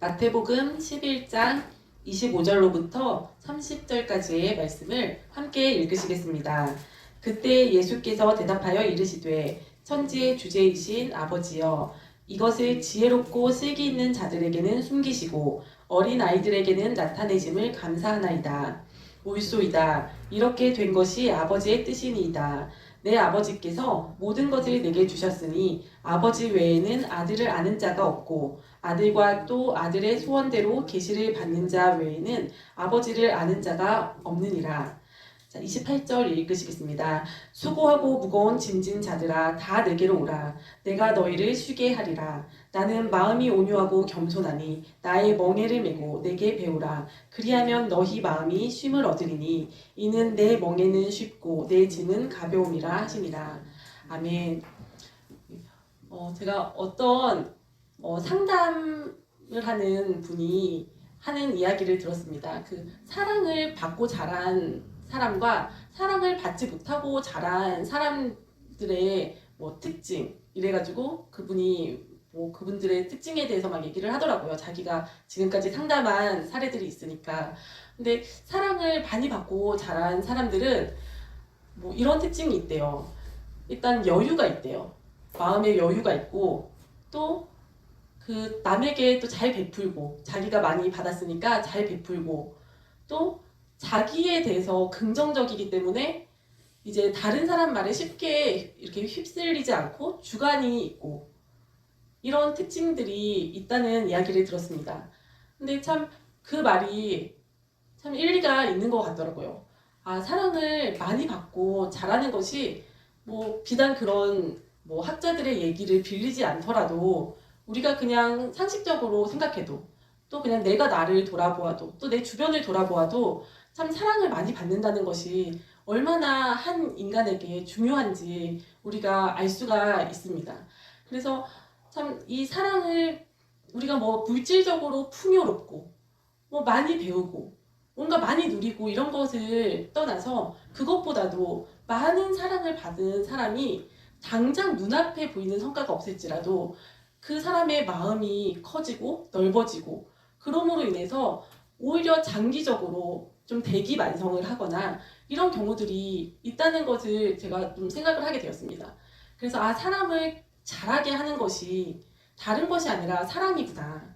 마태복음 11장 25절로부터 30절까지의 말씀을 함께 읽으시겠습니다. 그때 예수께서 대답하여 이르시되 천지의 주제이신 아버지여 이것을 지혜롭고 슬기 있는 자들에게는 숨기시고 어린 아이들에게는 나타내심을 감사하나이다. 옳소이다. 이렇게 된 것이 아버지의 뜻이니이다. 내 아버지께서 모든 것을 내게 주셨으니 아버지 외에는 아들을 아는 자가 없고 아들과 또 아들의 소원대로 계시를 받는 자 외에는 아버지를 아는 자가 없느니라. 자, 28절 읽으시겠습니다. 수고하고 무거운 짐진 자들아 다 내게로 오라. 내가 너희를 쉬게 하리라. 나는 마음이 온유하고 겸손하니 나의 멍에를 메고 내게 배우라. 그리하면 너희 마음이 쉼을 얻으리니 이는 내 멍에는 쉽고 내 짐은 가벼움이라 하시니라. 아멘. 제가 어떤 상담을 하는 분이 하는 이야기를 들었습니다. 그 사랑을 받고 자란 사람과 사랑을 받지 못하고 자란 사람들의 특징 이래가지고 그분이 그분들의 특징에 대해서 막 얘기를 하더라고요. 자기가 지금까지 상담한 사례들이 있으니까. 근데 사랑을 많이 받고 자란 사람들은 이런 특징이 있대요. 일단 여유가 있대요. 마음의 여유가 있고 또 그 남에게 또 잘 베풀고 자기가 많이 받았으니까 잘 베풀고 또 자기에 대해서 긍정적이기 때문에 이제 다른 사람 말에 쉽게 이렇게 휩쓸리지 않고 주관이 있고 이런 특징들이 있다는 이야기를 들었습니다. 근데 참 그 말이 참 일리가 있는 것 같더라고요. 사랑을 많이 받고 자라는 것이 비단 그런 학자들의 얘기를 빌리지 않더라도 우리가 그냥 상식적으로 생각해도 또 그냥 내가 나를 돌아보아도 또 내 주변을 돌아보아도 참 사랑을 많이 받는다는 것이 얼마나 한 인간에게 중요한지 우리가 알 수가 있습니다. 그래서 참 이 사랑을 우리가 물질적으로 풍요롭고 많이 배우고 뭔가 많이 누리고 이런 것을 떠나서 그것보다도 많은 사랑을 받은 사람이 당장 눈앞에 보이는 성과가 없을지라도 그 사람의 마음이 커지고 넓어지고 그럼으로 인해서 오히려 장기적으로 좀 대기만성을 하거나 이런 경우들이 있다는 것을 제가 좀 생각을 하게 되었습니다. 그래서 사람을 자라게 하는 것이 다른 것이 아니라 사랑이구나.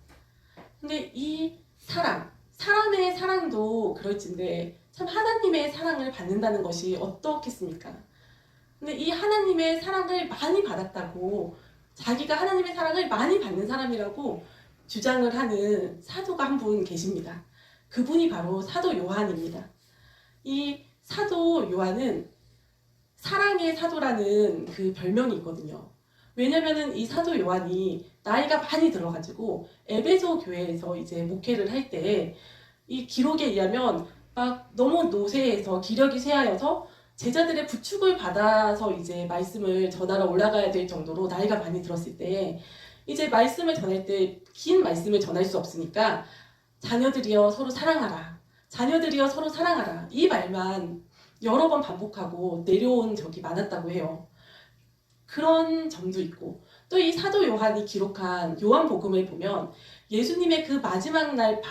근데 이 사람의 사랑도 그럴진데 참 하나님의 사랑을 받는다는 것이 어떻겠습니까? 근데 이 하나님의 사랑을 많이 받았다고 자기가 하나님의 사랑을 많이 받는 사람이라고 주장을 하는 사도가 한 분 계십니다. 그분이 바로 사도 요한입니다. 이 사도 요한은 사랑의 사도라는 그 별명이 있거든요. 왜냐면은 이 사도 요한이 나이가 많이 들어가지고 에베소 교회에서 이제 목회를 할 때 이 기록에 의하면 막 너무 노쇠해서 기력이 쇠하여서 제자들의 부축을 받아서 이제 말씀을 전하러 올라가야 될 정도로 나이가 많이 들었을 때 이제 말씀을 전할 때 긴 말씀을 전할 수 없으니까 자녀들이여 서로 사랑하라. 자녀들이여 서로 사랑하라. 이 말만 여러 번 반복하고 내려온 적이 많았다고 해요. 그런 점도 있고 또 이 사도 요한이 기록한 요한복음을 보면 예수님의 그 마지막 날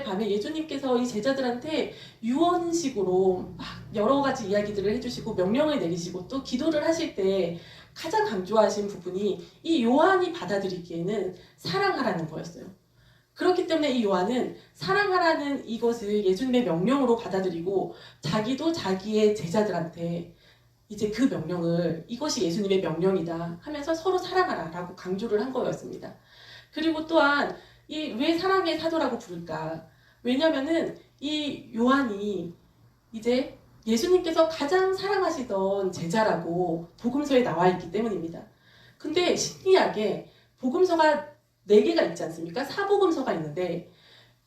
밤에 예수님께서 이 제자들한테 유언식으로 막 여러 가지 이야기들을 해주시고 명령을 내리시고 또 기도를 하실 때 가장 강조하신 부분이 이 요한이 받아들이기에는 사랑하라는 거였어요. 그렇기 때문에 이 요한은 사랑하라는 이것을 예수님의 명령으로 받아들이고 자기도 자기의 제자들한테 이제 그 명령을 이것이 예수님의 명령이다 하면서 서로 사랑하라 라고 강조를 한 거였습니다. 그리고 또한 왜 사랑의 사도라고 부를까? 왜냐면은 이 요한이 이제 예수님께서 가장 사랑하시던 제자라고 복음서에 나와 있기 때문입니다. 근데 신기하게 복음서가 4개가 있지 않습니까? 사복음서가 있는데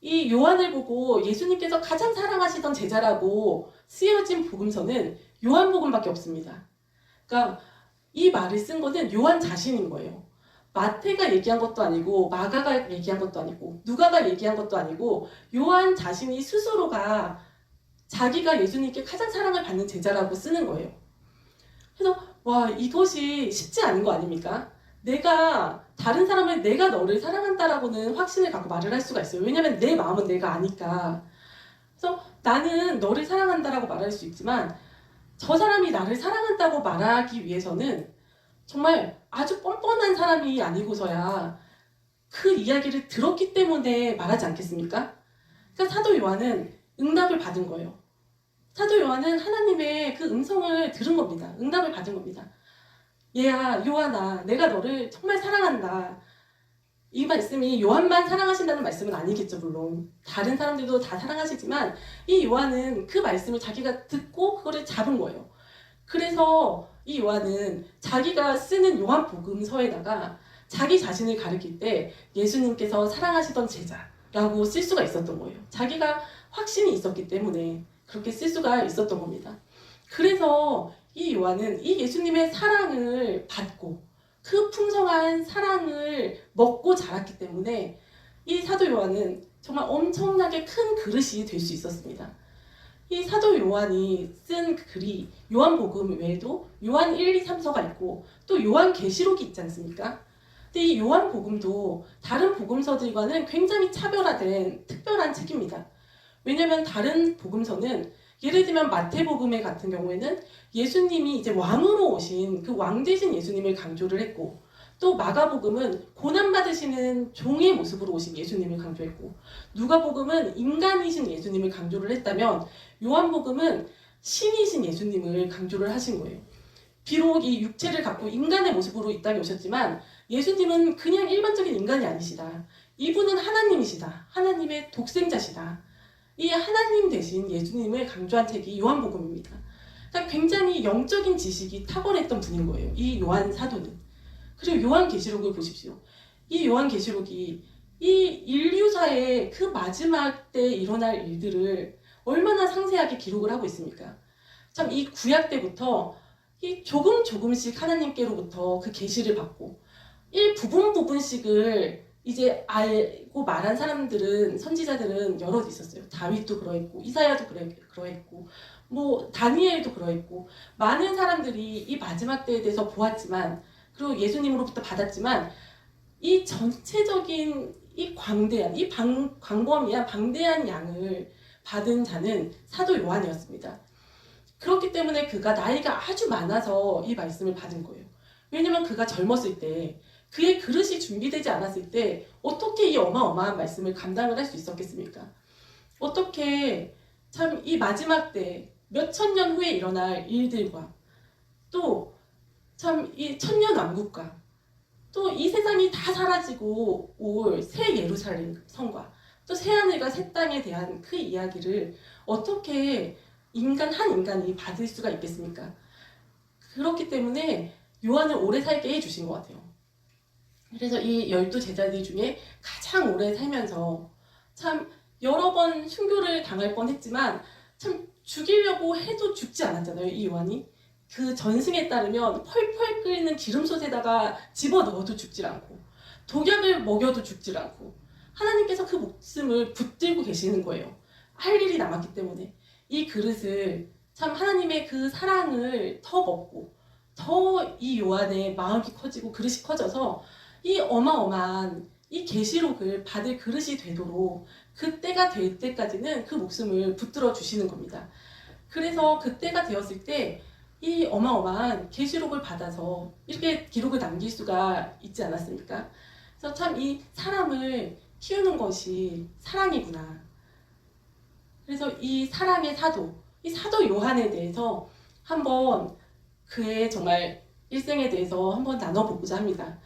이 요한을 보고 예수님께서 가장 사랑하시던 제자라고 쓰여진 복음서는 요한복음밖에 없습니다. 그러니까 이 말을 쓴 거는 요한 자신인 거예요. 마태가 얘기한 것도 아니고 마가가 얘기한 것도 아니고 누가가 얘기한 것도 아니고 요한 자신이 스스로가 자기가 예수님께 가장 사랑을 받는 제자라고 쓰는 거예요. 그래서 이것이 쉽지 않은 거 아닙니까? 다른 사람을 내가 너를 사랑한다라고는 확신을 갖고 말을 할 수가 있어요. 왜냐면 내 마음은 내가 아니까. 그래서 나는 너를 사랑한다라고 말할 수 있지만 저 사람이 나를 사랑한다고 말하기 위해서는 정말 아주 뻔뻔한 사람이 아니고서야 그 이야기를 들었기 때문에 말하지 않겠습니까? 그러니까 사도 요한은 응답을 받은 거예요. 사도 요한은 하나님의 그 음성을 들은 겁니다. 응답을 받은 겁니다. 얘야, 요한아, 내가 너를 정말 사랑한다. 이 말씀이 요한만 사랑하신다는 말씀은 아니겠죠, 물론. 다른 사람들도 다 사랑하시지만 이 요한은 그 말씀을 자기가 듣고 그거를 잡은 거예요. 그래서 이 요한은 자기가 쓰는 요한복음서에다가 자기 자신을 가리킬 때 예수님께서 사랑하시던 제자라고 쓸 수가 있었던 거예요. 자기가 확신이 있었기 때문에 그렇게 쓸 수가 있었던 겁니다. 그래서 이 요한은 이 예수님의 사랑을 받고 그 풍성한 사랑을 먹고 자랐기 때문에 이 사도 요한은 정말 엄청나게 큰 그릇이 될 수 있었습니다. 이 사도 요한이 쓴 글이 요한복음 외에도 요한 1, 2, 3서가 있고 또 요한계시록이 있지 않습니까? 근데 이 요한복음도 다른 복음서들과는 굉장히 차별화된 특별한 책입니다. 왜냐하면 다른 복음서는 예를 들면 마태복음에 같은 경우에는 예수님이 이제 왕으로 오신 그 왕 되신 예수님을 강조를 했고 또 마가복음은 고난받으시는 종의 모습으로 오신 예수님을 강조했고 누가복음은 인간이신 예수님을 강조를 했다면 요한복음은 신이신 예수님을 강조를 하신 거예요. 비록 이 육체를 갖고 인간의 모습으로 이 땅에 오셨지만 예수님은 그냥 일반적인 인간이 아니시다. 이분은 하나님이시다. 하나님의 독생자시다. 이 하나님 대신 예수님을 강조한 책이 요한복음입니다. 그러니까 굉장히 영적인 지식이 탁월했던 분인 거예요. 이 요한 사도는. 그리고 요한계시록을 보십시오. 이 요한계시록이 이 인류사의 그 마지막 때 일어날 일들을 얼마나 상세하게 기록을 하고 있습니까? 참 이 구약 때부터 이 조금씩 하나님께로부터 그 계시를 받고 부분씩을 이제 알고 말한 사람들은 선지자들은 여럿 있었어요. 다윗도 그러했고 이사야도 그러했고 뭐 다니엘도 그러했고 많은 사람들이 이 마지막 때에 대해서 보았지만 그리고 예수님으로부터 받았지만 이 전체적인 이 광대한 이 광범위한 방대한 양을 받은 자는 사도 요한이었습니다. 그렇기 때문에 그가 나이가 아주 많아서 이 말씀을 받은 거예요. 왜냐면 그가 젊었을 때 그의 그릇이 준비되지 않았을 때 어떻게 이 어마어마한 말씀을 감당을 할 수 있었겠습니까? 어떻게 참 이 마지막 때 몇천 년 후에 일어날 일들과 또 참 이 천년왕국과 또 이 세상이 다 사라지고 올 새 예루살렘 성과 또 새 하늘과 새 땅에 대한 그 이야기를 어떻게 한 인간이 받을 수가 있겠습니까? 그렇기 때문에 요한을 오래 살게 해주신 것 같아요. 그래서 이 12제자들 중에 가장 오래 살면서 참 여러 번 순교를 당할 뻔했지만 참 죽이려고 해도 죽지 않았잖아요. 이 요한이. 그 전승에 따르면 펄펄 끓는 기름솥에다가 집어넣어도 죽질 않고 독약을 먹여도 죽질 않고 하나님께서 그 목숨을 붙들고 계시는 거예요. 할 일이 남았기 때문에 이 그릇을 참 하나님의 그 사랑을 더 먹고 더 이 요한의 마음이 커지고 그릇이 커져서 이 어마어마한 이 계시록을 받을 그릇이 되도록 그때가 될 때까지는 그 목숨을 붙들어 주시는 겁니다. 그래서 그때가 되었을 때 이 어마어마한 계시록을 받아서 이렇게 기록을 남길 수가 있지 않았습니까? 그래서 참 이 사람을 키우는 것이 사랑이구나. 그래서 이 사랑의 사도, 이 사도 요한에 대해서 한번 그의 정말 일생에 대해서 한번 나눠보고자 합니다.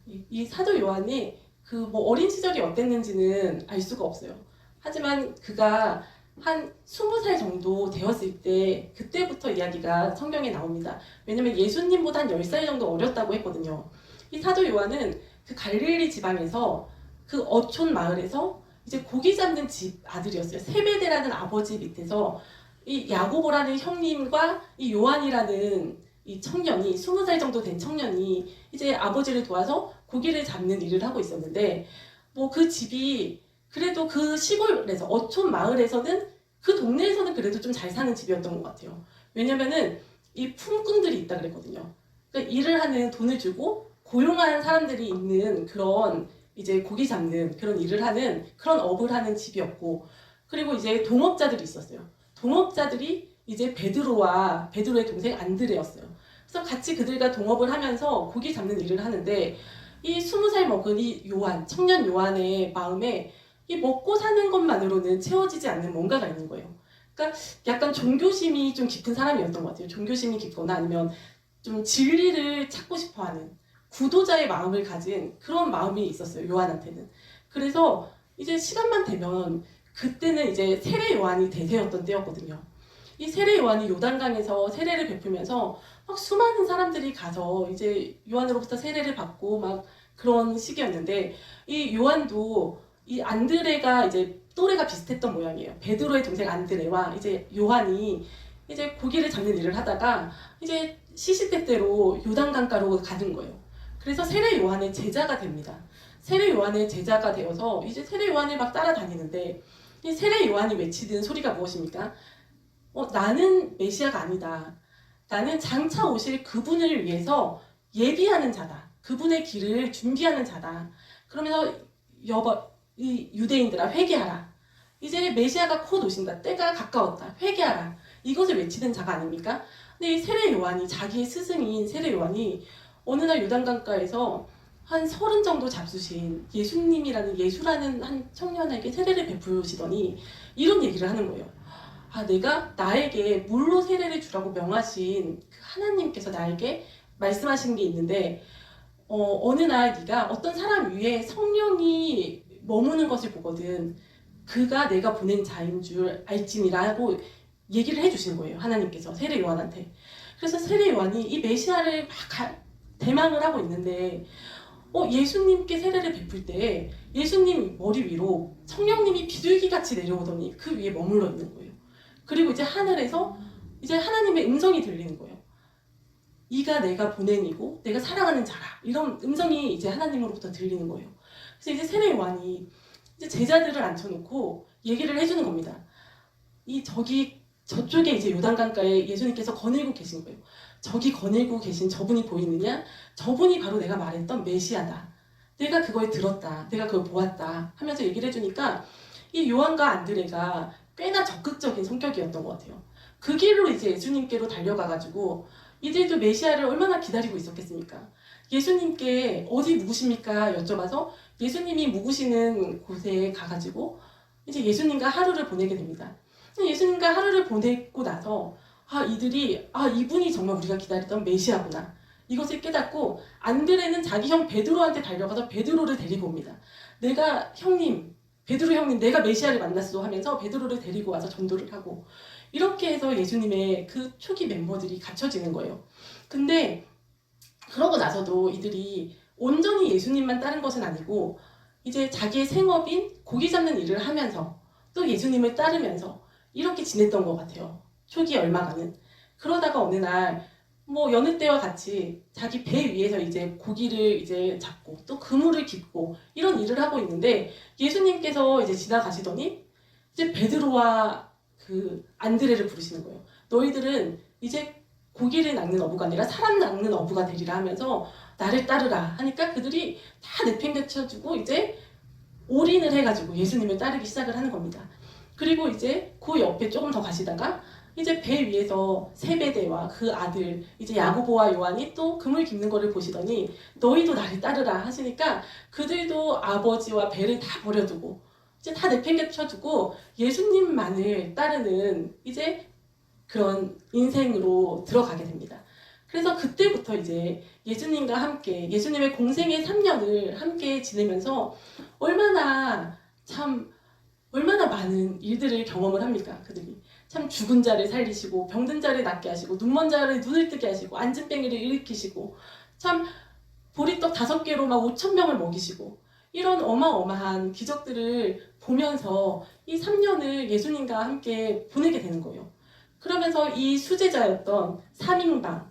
이 사도 요한이 그 뭐 어린 시절이 어땠는지는 알 수가 없어요. 하지만 그가 한 20살 정도 되었을 때 그때부터 이야기가 성경에 나옵니다. 왜냐면 예수님보다 한 10살 정도 어렸다고 했거든요. 이 사도 요한은 그 갈릴리 지방에서 그 어촌 마을에서 이제 고기 잡는 집 아들이었어요. 세베대라는 아버지 밑에서 이 야고보라는 형님과 이 요한이라는 이 청년이 20살 정도 된 청년이 이제 아버지를 도와서 고기를 잡는 일을 하고 있었는데 뭐 그 집이 그래도 그 시골에서 어촌 마을에서는 그 동네에서는 그래도 좀 잘 사는 집이었던 것 같아요. 왜냐면은 이 품꾼들이 있다 그랬거든요. 그러니까 일을 하는 돈을 주고 고용한 사람들이 있는 그런 이제 고기 잡는 그런 일을 하는 그런 업을 하는 집이었고, 그리고 이제 동업자들이 있었어요. 동업자들이 이제 베드로의 동생 안드레였어요. 그래서 같이 그들과 동업을 하면서 고기 잡는 일을 하는데, 이 20살 먹은 이 요한, 청년 요한의 마음에 이 먹고 사는 것만으로는 채워지지 않는 뭔가가 있는 거예요. 그러니까 약간 종교심이 좀 깊은 사람이었던 것 같아요. 종교심이 깊거나 아니면 좀 진리를 찾고 싶어하는 구도자의 마음을 가진 그런 마음이 있었어요. 요한한테는. 그래서 이제 시간만 되면, 그때는 이제 세례 요한이 대세였던 때였거든요. 이 세례 요한이 요단강에서 세례를 베풀면서 막 수많은 사람들이 가서 이제 요한으로부터 세례를 받고 막 그런 시기였는데, 이 요한도 이 안드레가 이제 또래가 비슷했던 모양이에요. 베드로의 동생 안드레와 이제 요한이 이제 고기를 잡는 일을 하다가 이제 시시때때로 요단강가로 가는 거예요. 그래서 세례 요한의 제자가 됩니다. 세례 요한의 제자가 되어서 이제 세례 요한을 막 따라다니는데, 이 세례 요한이 외치는 소리가 무엇입니까? 나는 메시아가 아니다. 나는 장차 오실 그분을 위해서 예비하는 자다. 그분의 길을 준비하는 자다. 그러면서 이 유대인들아 회개하라. 이제 메시아가 곧 오신다. 때가 가까웠다. 회개하라. 이것을 외치는 자가 아닙니까? 근데 이 세례 요한이, 자기의 스승인 세례 요한이 어느 날 요단강가에서 한 30 정도 잡수신 예수라는 한 청년에게 세례를 베푸시더니 이런 얘기를 하는 거예요. 내가 나에게 물로 세례를 주라고 명하신 그 하나님께서 나에게 말씀하신 게 있는데, 어느 날 네가 어떤 사람 위에 성령이 머무는 것을 보거든 그가 내가 보낸 자인 줄 알지니라고 얘기를 해주시는 거예요. 하나님께서 세례 요한한테. 그래서 세례 요한이 이 메시아를 막 대망을 하고 있는데, 예수님께 세례를 베풀 때 예수님 머리 위로 성령님이 비둘기같이 내려오더니 그 위에 머물러 있는 거예요. 그리고 이제 하늘에서 이제 하나님의 음성이 들리는 거예요. 이가 내가 보낸 이고 내가 사랑하는 자라. 이런 음성이 이제 하나님으로부터 들리는 거예요. 그래서 이제 세례 요한이 이제 제자들을 앉혀놓고 얘기를 해주는 겁니다. 저쪽에 이제 요단강가에 예수님께서 거닐고 계신 거예요. 저기 거닐고 계신 저분이 보이느냐? 저분이 바로 내가 말했던 메시아다. 내가 그걸 들었다. 내가 그걸 보았다. 하면서 얘기를 해주니까 이 요한과 안드레가 꽤나 적극적인 성격이었던 것 같아요. 그 길로 이제 예수님께로 달려가가지고 이들도 메시아를 얼마나 기다리고 있었겠습니까? 예수님께 어디 묵으십니까? 여쭤봐서 예수님이 묵으시는 곳에 가가지고 이제 예수님과 하루를 보내게 됩니다. 예수님과 하루를 보내고 나서 이들이 이분이 정말 우리가 기다리던 메시아구나. 이것을 깨닫고 안드레는 자기 형 베드로한테 달려가서 베드로를 데리고 옵니다. 베드로 형님 내가 메시아를 만났어 하면서 베드로를 데리고 와서 전도를 하고, 이렇게 해서 예수님의 그 초기 멤버들이 갖춰지는 거예요. 근데 그러고 나서도 이들이 온전히 예수님만 따른 것은 아니고 이제 자기의 생업인 고기 잡는 일을 하면서 또 예수님을 따르면서 이렇게 지냈던 것 같아요. 초기 얼마간은. 그러다가 어느 날 여느 때와 같이 자기 배 위에서 이제 고기를 이제 잡고 또 그물을 깃고 이런 일을 하고 있는데, 예수님께서 이제 지나가시더니 이제 베드로와 그 안드레를 부르시는 거예요. 너희들은 이제 고기를 낚는 어부가 아니라 사람 낚는 어부가 되리라 하면서 나를 따르라 하니까 그들이 다 내팽개쳐주고 이제 올인을 해가지고 예수님을 따르기 시작을 하는 겁니다. 그리고 이제 그 옆에 조금 더 가시다가 이제 배 위에서 세베대와 그 아들 이제 야고보와 요한이 또 그물 깁는 거를 보시더니 너희도 나를 따르라 하시니까 그들도 아버지와 배를 다 버려두고 이제 다 내팽개쳐두고 예수님만을 따르는 이제 그런 인생으로 들어가게 됩니다. 그래서 그때부터 이제 예수님과 함께 예수님의 공생의 3년을 함께 지내면서 얼마나 많은 일들을 경험을 합니까? 그들이 참 죽은 자를 살리시고 병든 자를 낫게 하시고 눈먼 자를 눈을 뜨게 하시고 앉은 뺑이를 일으키시고 참 보리떡 5개로 막 5,000명을 먹이시고 이런 어마어마한 기적들을 보면서 이 3년을 예수님과 함께 보내게 되는 거예요. 그러면서 이 수제자였던 3인방,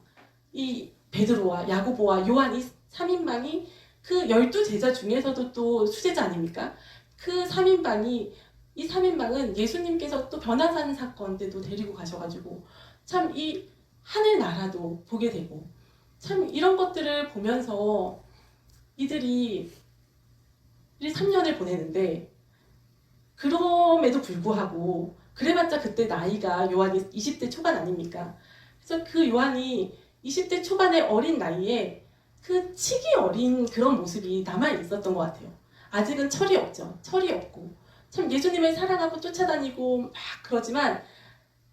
이 베드로와 야고보와 요한 이 3인방이 그 12제자 중에서도 또 수제자 아닙니까? 그 3인방이 이 3인방은 예수님께서 또 변화산 사건 때도 데리고 가셔가지고 참 이 하늘나라도 보게 되고 참 이런 것들을 보면서 이들이 3년을 보내는데 그럼에도 불구하고 그래봤자 그때 나이가 요한이 20대 초반 아닙니까? 그래서 그 요한이 20대 초반의 어린 나이에 그 치기 어린 그런 모습이 남아 있었던 것 같아요. 아직은 철이 없죠. 철이 없고 참 예수님을 사랑하고 쫓아다니고 막 그러지만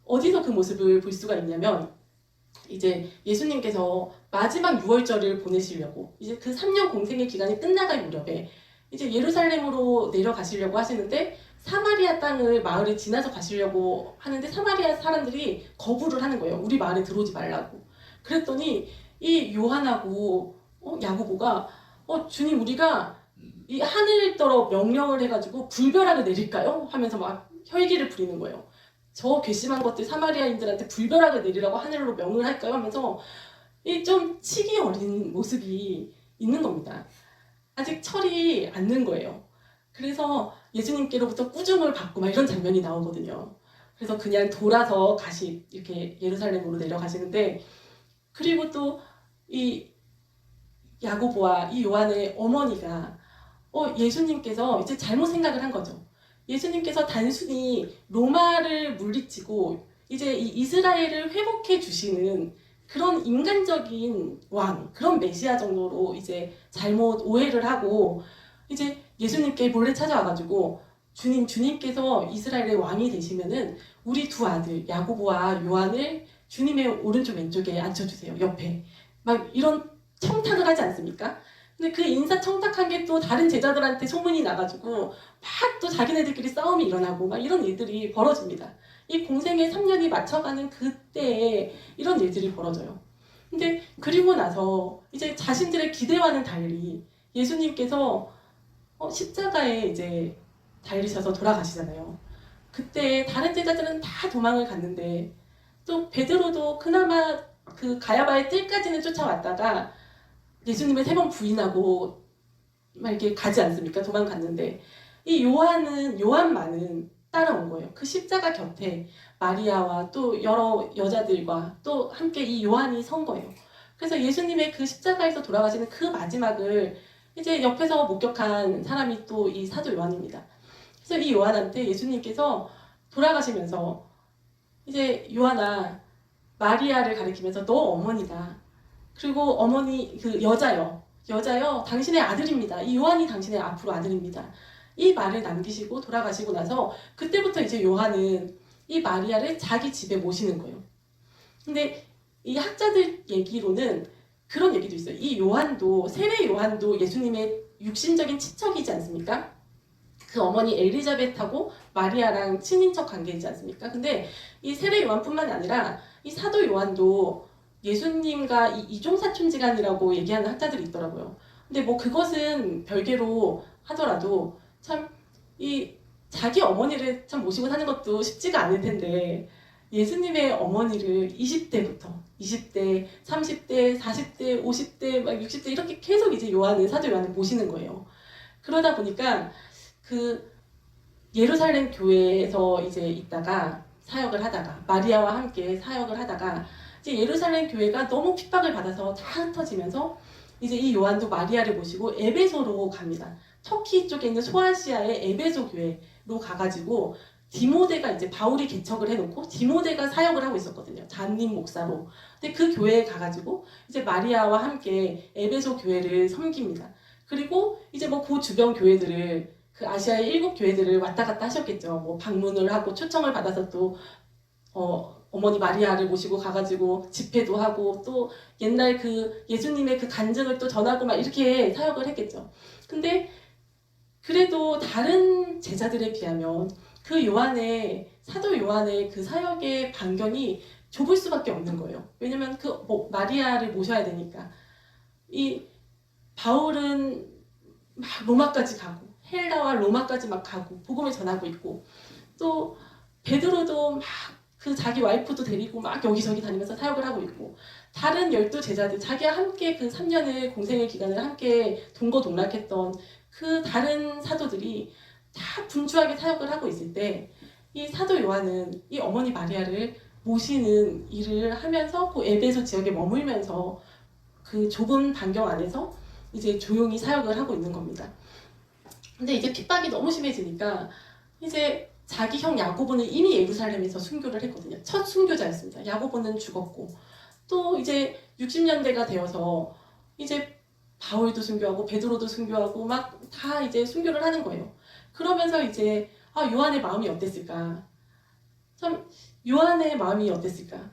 어디서 그 모습을 볼 수가 있냐면 이제 예수님께서 마지막 유월절을 보내시려고 이제 그 3년 공생의 기간이 끝나갈 무렵에 이제 예루살렘으로 내려가시려고 하시는데 사마리아 땅을 마을을 지나서 가시려고 하는데 사마리아 사람들이 거부를 하는 거예요. 우리 마을에 들어오지 말라고. 그랬더니 이 요한하고 야고보가 주님 우리가 이 하늘 떨어 명령을 해가지고 불벼락을 내릴까요? 하면서 막 혈기를 부리는 거예요. 저 괘씸한 것들 사마리아인들한테 불벼락을 내리라고 하늘로 명을 할까요? 하면서 이 좀 치기 어린 모습이 있는 겁니다. 아직 철이 안 든 거예요. 그래서 예수님께로부터 꾸중을 받고 막 이런 장면이 나오거든요. 그래서 그냥 돌아서 이렇게 예루살렘으로 내려가시는데 그리고 또 이 야고보와 이 요한의 어머니가 예수님께서 이제 잘못 생각을 한 거죠. 예수님께서 단순히 로마를 물리치고 이제 이 이스라엘을 회복해 주시는 그런 인간적인 왕, 그런 메시아 정도로 이제 잘못 오해를 하고 이제 예수님께 몰래 찾아와가지고 주님께서 이스라엘의 왕이 되시면은 우리 두 아들 야고보와 요한을 주님의 오른쪽 왼쪽에 앉혀주세요. 옆에 막 이런 청탁을 하지 않습니까? 근데 그 인사청탁한 게 또 다른 제자들한테 소문이 나가지고 막 또 자기네들끼리 싸움이 일어나고 막 이런 일들이 벌어집니다. 이 공생의 3년이 맞춰가는 그때에 이런 일들이 벌어져요. 근데 그리고 나서 이제 자신들의 기대와는 달리 예수님께서 십자가에 이제 달리셔서 돌아가시잖아요. 그때 다른 제자들은 다 도망을 갔는데 또 베드로도 그나마 그 가야바의 뜰까지는 쫓아왔다가 예수님을 3번 부인하고 막 이렇게 가지 않습니까? 도망갔는데 이 요한만은 따라온 거예요. 그 십자가 곁에 마리아와 또 여러 여자들과 또 함께 이 요한이 선 거예요. 그래서 예수님의 그 십자가에서 돌아가시는 그 마지막을 이제 옆에서 목격한 사람이 또 이 사도 요한입니다. 그래서 이 요한한테 예수님께서 돌아가시면서 이제 요한아 마리아를 가리키면서 너 어머니다. 그리고 어머니 그 여자요 당신의 아들입니다. 이 요한이 당신의 앞으로 아들입니다. 이 말을 남기시고 돌아가시고 나서 그때부터 이제 요한은 이 마리아를 자기 집에 모시는 거예요. 근데 이 학자들 얘기로는 그런 얘기도 있어요. 이 요한도 세례 요한도 예수님의 육신적인 친척이지 않습니까? 그 어머니 엘리자벳하고 마리아랑 친인척 관계이지 않습니까? 근데 이 세례 요한뿐만 아니라 이 사도 요한도 예수님과 이종사촌지간이라고 얘기하는 학자들이 있더라고요. 근데 뭐 그것은 별개로 하더라도 참 이 자기 어머니를 참 모시고 사는 것도 쉽지가 않을 텐데 예수님의 어머니를 20대부터 20대, 30대, 40대, 50대, 막 60대 이렇게 계속 이제 사도 요한을 모시는 거예요. 그러다 보니까 그 예루살렘 교회에서 이제 있다가 사역을 하다가 마리아와 함께 사역을 하다가 이제 예루살렘 교회가 너무 핍박을 받아서 다 흩어지면서 이제 이 요한도 마리아를 모시고 에베소로 갑니다. 터키 쪽에 있는 소아시아의 에베소 교회로 가가지고 디모데가 이제 바울이 개척을 해놓고 디모데가 사역을 하고 있었거든요. 담임 목사로. 근데 그 교회에 가가지고 이제 마리아와 함께 에베소 교회를 섬깁니다. 그리고 이제 뭐 그 주변 교회들을 그 아시아의 7교회들을 왔다 갔다 하셨겠죠. 뭐 방문을 하고 초청을 받아서 또 어머니 마리아를 모시고 가가지고 집회도 하고 또 옛날 그 예수님의 그 간증을 또 전하고 막 이렇게 사역을 했겠죠. 근데 그래도 다른 제자들에 비하면 그 사도 요한의 그 사역의 반경이 좁을 수밖에 없는 거예요. 왜냐면 마리아를 모셔야 되니까. 이 바울은 막 로마까지 가고 헬라와 로마까지 막 가고 복음을 전하고 있고 또 베드로도 막 그 자기 와이프도 데리고 막 여기저기 다니면서 사역을 하고 있고 다른 12제자들 자기와 함께 그 3년의 공생의 기간을 함께 동거동락했던 그 다른 사도들이 다 분주하게 사역을 하고 있을 때 이 사도 요한은 이 어머니 마리아를 모시는 일을 하면서 그 에베소 지역에 머물면서 그 좁은 반경 안에서 이제 조용히 사역을 하고 있는 겁니다. 근데 이제 핍박이 너무 심해지니까 이제 자기 형 야고보는 이미 예루살렘에서 순교를 했거든요. 첫 순교자였습니다. 야고보는 죽었고 또 이제 60년대가 되어서 이제 바울도 순교하고 베드로도 순교하고 막 다 이제 순교를 하는 거예요. 그러면서 이제 요한의 마음이 어땠을까? 참 요한의 마음이 어땠을까?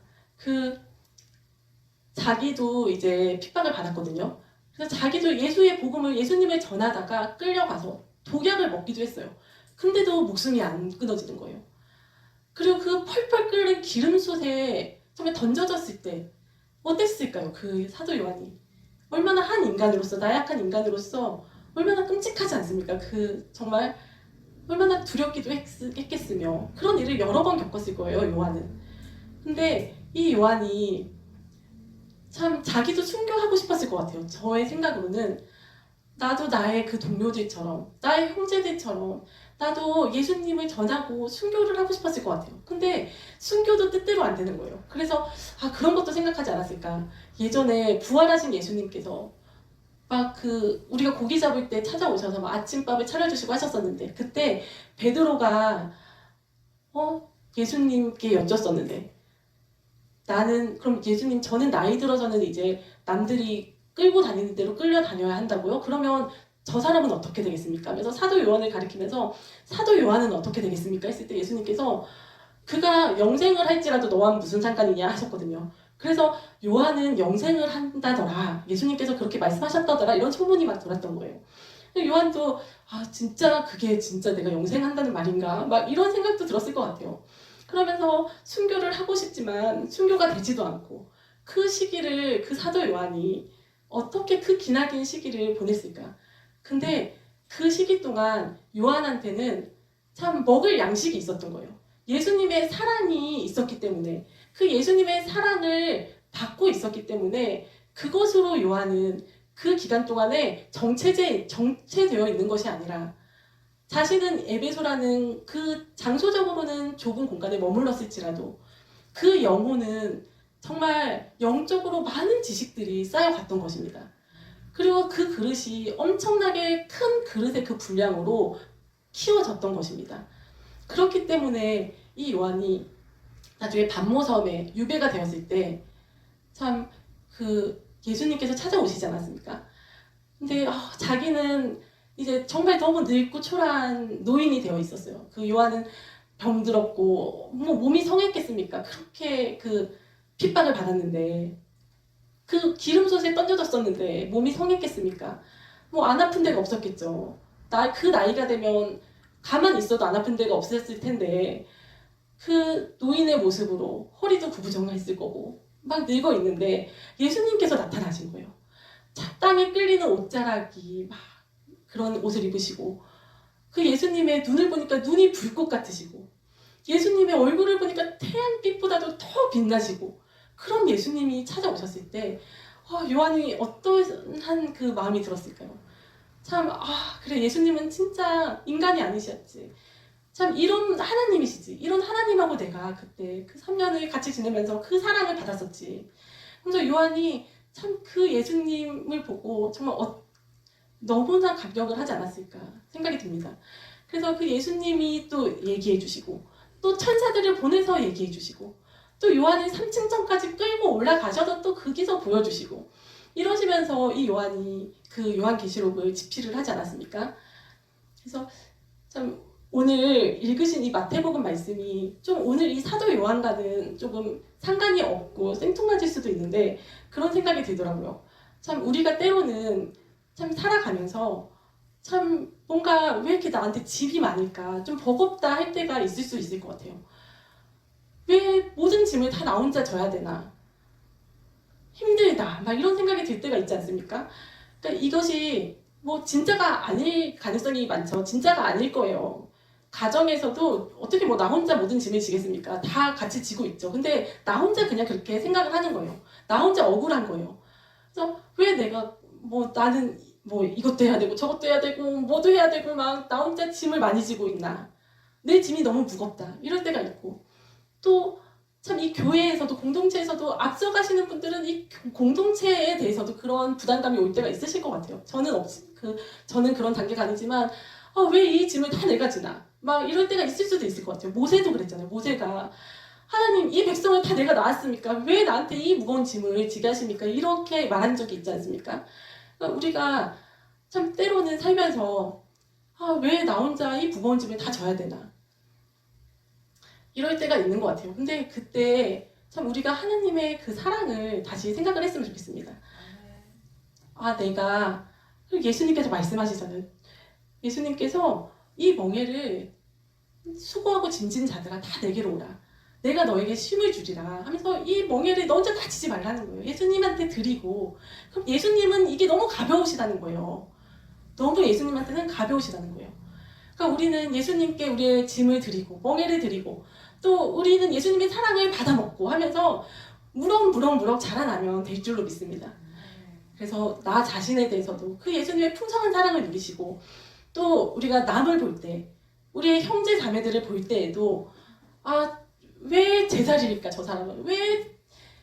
자기도 이제 핍박을 받았거든요. 그래서 자기도 예수의 복음을 예수님을 전하다가 끌려가서 독약을 먹기도 했어요. 근데도 목숨이 안 끊어지는 거예요. 그리고 그 펄펄 끓는 기름솥에 처음에 던져졌을 때 어땠을까요? 그 사도 요한이 얼마나 한 인간으로서 나약한 인간으로서 얼마나 끔찍하지 않습니까? 정말 얼마나 두렵기도 했겠으며 그런 일을 여러 번 겪었을 거예요, 요한은. 근데 이 요한이 참 자기도 순교하고 싶었을 것 같아요. 저의 생각으로는 나도 나의 그 동료들처럼 나의 형제들처럼 나도 예수님을 전하고 순교를 하고 싶었을 것 같아요. 근데 순교도 뜻대로 안 되는 거예요. 그래서 그런 것도 생각하지 않았을까. 예전에 부활하신 예수님께서 막 우리가 고기 잡을 때 찾아오셔서 막 아침밥을 차려주시고 하셨었는데 그때 베드로가 예수님께 여쭸었는데 그럼 예수님 저는 나이 들어서는 이제 남들이 끌고 다니는 대로 끌려다녀야 한다고요? 그러면 저 사람은 어떻게 되겠습니까? 그래서 사도 요한을 가리키면서 사도 요한은 어떻게 되겠습니까? 했을 때 예수님께서 그가 영생을 할지라도 너와 무슨 상관이냐 하셨거든요. 그래서 요한은 영생을 한다더라. 예수님께서 그렇게 말씀하셨다더라. 이런 소문이 막 돌았던 거예요. 요한도 진짜 그게 진짜 내가 영생한다는 말인가? 막 이런 생각도 들었을 것 같아요. 그러면서 순교를 하고 싶지만 순교가 되지도 않고 그 시기를 그 사도 요한이 어떻게 그 기나긴 시기를 보냈을까? 근데 그 시기 동안 요한한테는 참 먹을 양식이 있었던 거예요. 예수님의 사랑이 있었기 때문에 그 예수님의 사랑을 받고 있었기 때문에 그것으로 요한은 그 기간 동안에 정체되어 있는 것이 아니라 자신은 에베소라는 그 장소적으로는 좁은 공간에 머물렀을지라도 그 영혼은 정말 영적으로 많은 지식들이 쌓여갔던 것입니다. 그리고 그 그릇이 엄청나게 큰 그릇의 그 분량으로 키워졌던 것입니다. 그렇기 때문에 이 요한이 나중에 반모섬에 유배가 되었을 때 참 예수님께서 찾아오시지 않았습니까? 근데 자기는 이제 정말 너무 늙고 초라한 노인이 되어 있었어요. 그 요한은 병들었고 몸이 성했겠습니까? 그렇게 핍박을 받았는데 그 기름솥에 던져졌었는데 몸이 성했겠습니까? 안 아픈 데가 없었겠죠. 그 나이가 되면 가만히 있어도 안 아픈 데가 없었을 텐데 그 노인의 모습으로 허리도 구부정했을 거고 막 늙어 있는데 예수님께서 나타나신 거예요. 땅에 끌리는 옷자락이 막 그런 옷을 입으시고 그 예수님의 눈을 보니까 눈이 불꽃 같으시고 예수님의 얼굴을 보니까 태양빛보다도 더 빛나시고 그런 예수님이 찾아오셨을 때 요한이 어떠한 그 마음이 들었을까요? 참 그래 예수님은 진짜 인간이 아니셨지. 참 이런 하나님이시지. 이런 하나님하고 내가 그때 그 3년을 같이 지내면서 그 사랑을 받았었지. 그래서 요한이 참 그 예수님을 보고 정말 너무나 감격을 하지 않았을까 생각이 듭니다. 그래서 그 예수님이 또 얘기해 주시고 또 천사들을 보내서 얘기해 주시고 또 요한을 3층전까지 끌고 올라가셔서 또 거기서 보여주시고 이러시면서 이 요한이 그 요한계시록을 집필을 하지 않았습니까? 그래서 참 오늘 읽으신 이 마태복음 말씀이 좀 오늘 이 사도 요한과는 조금 상관이 없고 생뚱맞을 수도 있는데 그런 생각이 들더라고요. 참 우리가 때로는 참 살아가면서 참 뭔가 왜 이렇게 나한테 짐이 많을까 좀 버겁다 할 때가 있을 수 있을 것 같아요. 왜 모든 짐을 다 나 혼자 져야 되나? 힘들다 막 이런 생각이 들 때가 있지 않습니까? 그러니까 이것이 진짜가 아닐 가능성이 많죠. 진짜가 아닐 거예요. 가정에서도 어떻게 나 혼자 모든 짐을 지겠습니까? 다 같이 지고 있죠. 근데 나 혼자 그냥 그렇게 생각을 하는 거예요. 나 혼자 억울한 거예요. 그래서 왜 내가 나는 이것도 해야 되고 저것도 해야 되고 뭐도 해야 되고 막 나 혼자 짐을 많이 지고 있나? 내 짐이 너무 무겁다. 이럴 때가 있고 또 참 이 교회에서도 공동체에서도 앞서가시는 분들은 이 공동체에 대해서도 그런 부담감이 올 때가 있으실 것 같아요. 저는 그런 단계가 아니지만 왜 이 짐을 다 내가 지나? 막 이럴 때가 있을 수도 있을 것 같아요. 모세도 그랬잖아요. 모세가 하나님 이 백성을 다 내가 낳았습니까? 왜 나한테 이 무거운 짐을 지게 하십니까? 이렇게 말한 적이 있지 않습니까? 그러니까 우리가 참 때로는 살면서 왜 나 혼자 이 무거운 짐을 다 져야 되나? 이럴 때가 있는 것 같아요. 근데 그때 참 우리가 하나님의 그 사랑을 다시 생각을 했으면 좋겠습니다. 내가 예수님께서 말씀하시잖아요. 예수님께서 이 멍에를 수고하고 짐진 자들아 다 내게로 오라. 내가 너에게 쉼을 주리라 하면서 이 멍에를 너 혼자 다치지 말라는 거예요. 예수님한테 드리고 그럼 예수님은 이게 너무 가벼우시다는 거예요. 너무 예수님한테는 가벼우시다는 거예요. 그러니까 우리는 예수님께 우리의 짐을 드리고 멍에를 드리고 또 우리는 예수님의 사랑을 받아먹고 하면서 무럭무럭 자라나면 될 줄로 믿습니다. 그래서 나 자신에 대해서도 그 예수님의 풍성한 사랑을 누리시고 또 우리가 남을 볼 때 우리의 형제 자매들을 볼 때에도 왜 제자리일까 저 사람은 왜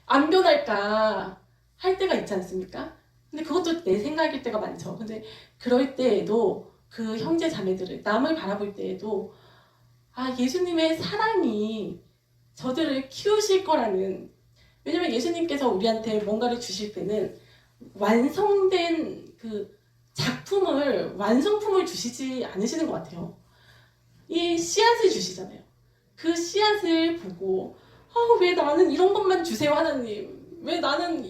안 변할까 할 때가 있지 않습니까? 근데 그것도 내 생각일 때가 많죠. 근데 그럴 때에도 그 형제 자매들을 남을 바라볼 때에도 예수님의 사랑이 저들을 키우실 거라는, 왜냐면 예수님께서 우리한테 뭔가를 주실 때는 완성된 그 작품을 완성품을 주시지 않으시는 것 같아요. 이 씨앗을 주시잖아요. 그 씨앗을 보고 왜 나는 이런 것만 주세요 하나님, 왜 나는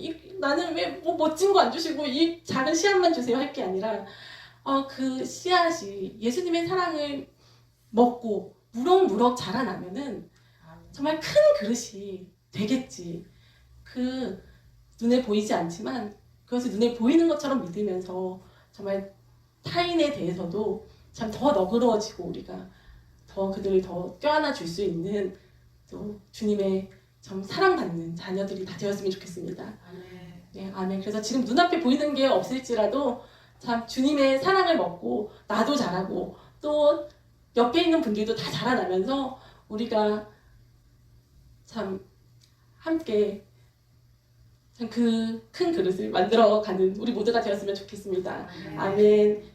왜 뭐 멋진 거 안 주시고 이 작은 씨앗만 주세요 할 게 아니라 그 씨앗이 예수님의 사랑을 먹고 무럭무럭 자라나면은 정말 큰 그릇이 되겠지. 그 눈에 보이지 않지만 그것을 눈에 보이는 것처럼 믿으면서 정말 타인에 대해서도 참 더 너그러워지고 우리가 더 그들을 더 껴안아 줄 수 있는 또 주님의 참 사랑받는 자녀들이 다 되었으면 좋겠습니다. 아멘. 네, 아멘. 그래서 지금 눈앞에 보이는 게 없을지라도 참 주님의 사랑을 먹고 나도 자라고 또 옆에 있는 분들도 다 자라나면서 우리가 참 함께 참 그 큰 그릇을 만들어가는 우리 모두가 되었으면 좋겠습니다. 아멘.